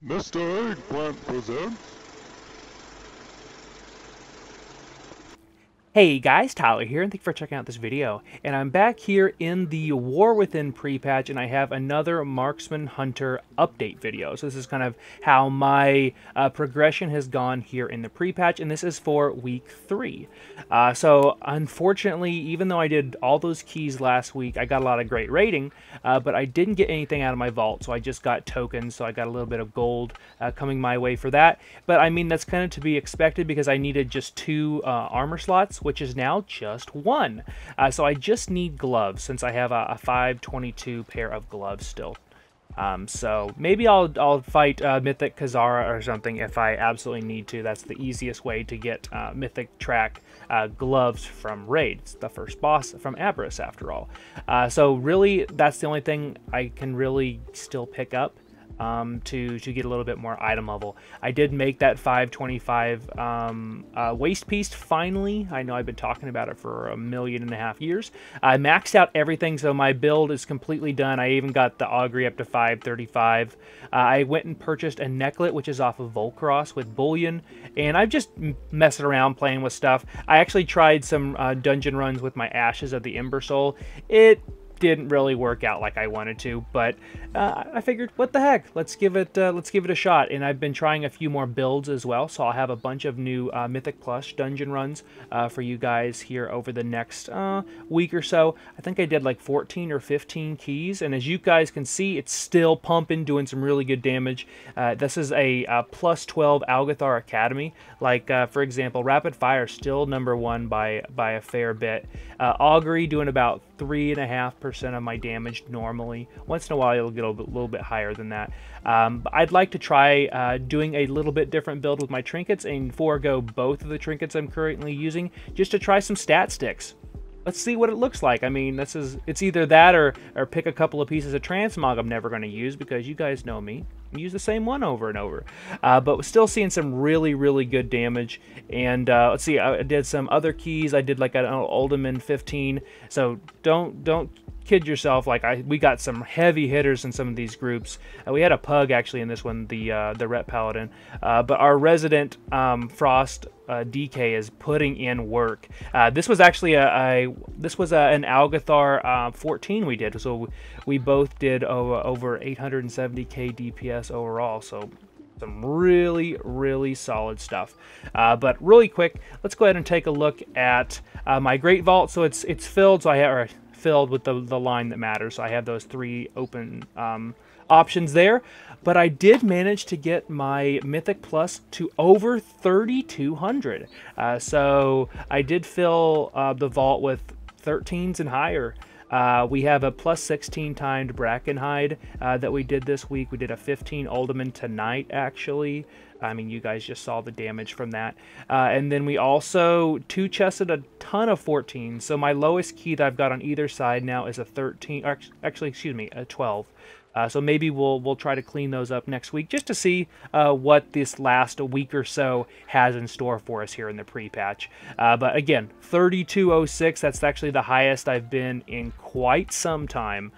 Mr. Eggplant presents. Hey guys, Tyler here, and thank you for checking out this video. And I'm back here in the War Within Prepatch, and I have another Marksman Hunter update video. So this is kind of how my progression has gone here in the Prepatch, and this is for week 3. So unfortunately, even though I did all those keys last week, I got a lot of great rating, but I didn't get anything out of my vault, so I just got tokens, so I got a little bit of gold coming my way for that. But I mean, that's kind of to be expected because I needed just 2 armor slots, which is now just 1. So I just need gloves since I have a 522 pair of gloves still. So maybe I'll fight Mythic Kazara or something if I absolutely need to. That's the easiest way to get Mythic Track gloves from Raid. It's the first boss from Abris after all. So really, that's the only thing I can really still pick up. To get a little bit more item level. I did make that 525 waist piece finally. I know I've been talking about it for 1.5 million years. I maxed out everything, so my build is completely done. I even got the Augury up to 535. I went and purchased a necklet, which is off of Volcross with bullion, and I've just messing around playing with stuff. I actually tried some dungeon runs with my Ashes of the Ember Soul. It didn't really work out like I wanted to, but I figured, what the heck, let's give it a shot. And I've been trying a few more builds as well, so I'll have a bunch of new Mythic Plus dungeon runs for you guys here over the next week or so. I think I did like 14 or 15 keys, and as you guys can see, it's still pumping, doing some really good damage. This is a plus 12 Algathar Academy. Like for example, Rapid Fire still #1 by a fair bit. Augury doing about 3.5% of my damage normally. Once in a while, it'll get a little bit higher than that. I'd like to try doing a little bit different build with my trinkets and forego both of the trinkets I'm currently using just to try some stat sticks. Let's see what it looks like. I mean, it's either that or pick a couple of pieces of transmog I'm never going to use because you guys know me. I use the same one over and over. But we're still seeing some really, really good damage. And let's see, I did some other keys. I did like an Alderman 15. So don't kid yourself. Like we got some heavy hitters in some of these groups. We had a pug actually in this one, the Ret Paladin. But our resident Frost DK is putting in work. This was actually an Algathar 14 we did, so we both did over 870k DPS overall. So some really, really solid stuff. But really quick, let's go ahead and take a look at my Great Vault. So it's filled. So I have filled with the line that matters. So I have those 3 open options there, but I did manage to get my Mythic Plus to over 3,200. So I did fill the vault with 13s and higher. We have a plus 16 timed Brackenhide that we did this week. We did a 15 Alderman tonight, actually. I mean, you guys just saw the damage from that. And then we also 2-chested a ton of 14. So my lowest key that I've got on either side now is a 13, actually, excuse me, a 12. So maybe we'll try to clean those up next week just to see what this last week or so has in store for us here in the pre-patch. But again, 3206, that's actually the highest I've been in quite some time.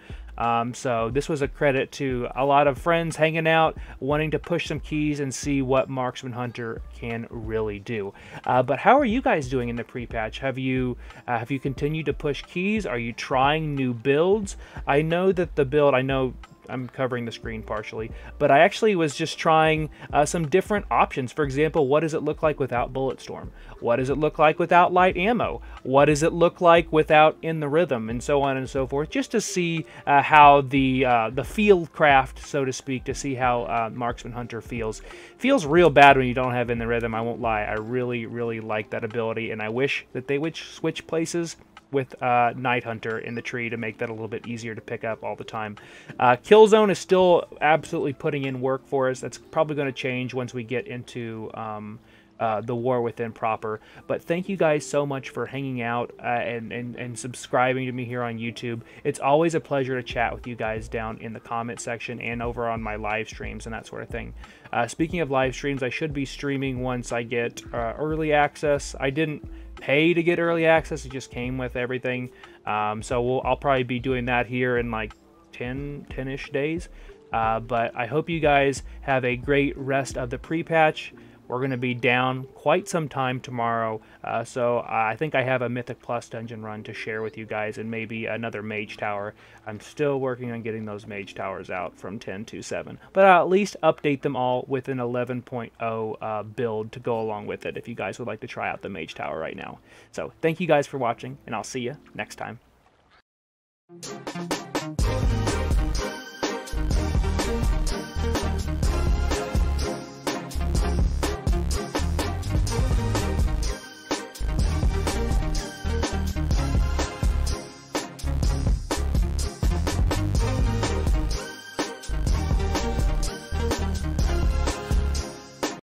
So this was a credit to a lot of friends hanging out, wanting to push some keys and see what Marksman Hunter can really do. But how are you guys doing in the pre-patch? Have you continued to push keys? Are you trying new builds? I know that the build, I know I'm covering the screen partially, but I actually was just trying some different options. For example, what does it look like without Bulletstorm? What does it look like without light ammo? What does it look like without In the Rhythm, and so on and so forth, just to see how the field craft, so to speak, to see how Marksman Hunter feels. Feels real bad when you don't have In the Rhythm, I won't lie. I really, really like that ability, and I wish that they would switch places with Night Hunter in the tree to make that a little bit easier to pick up all the time. Killzone is still absolutely putting in work for us. That's probably going to change once we get into the War Within proper. But thank you guys so much for hanging out and subscribing to me here on YouTube. It's always a pleasure to chat with you guys down in the comment section and over on my live streams and that sort of thing. Speaking of live streams, I should be streaming once I get early access. I didn't pay to get early access, it just came with everything. So I'll probably be doing that here in like 10-ish days. But I hope you guys have a great rest of the pre-patch. We're going to be down quite some time tomorrow, so I think I have a Mythic Plus dungeon run to share with you guys, and maybe another Mage Tower. I'm still working on getting those Mage Towers out from 10 to 7, but I'll at least update them all with an 11.0 build to go along with it if you guys would like to try out the Mage Tower right now. So thank you guys for watching, and I'll see you next time.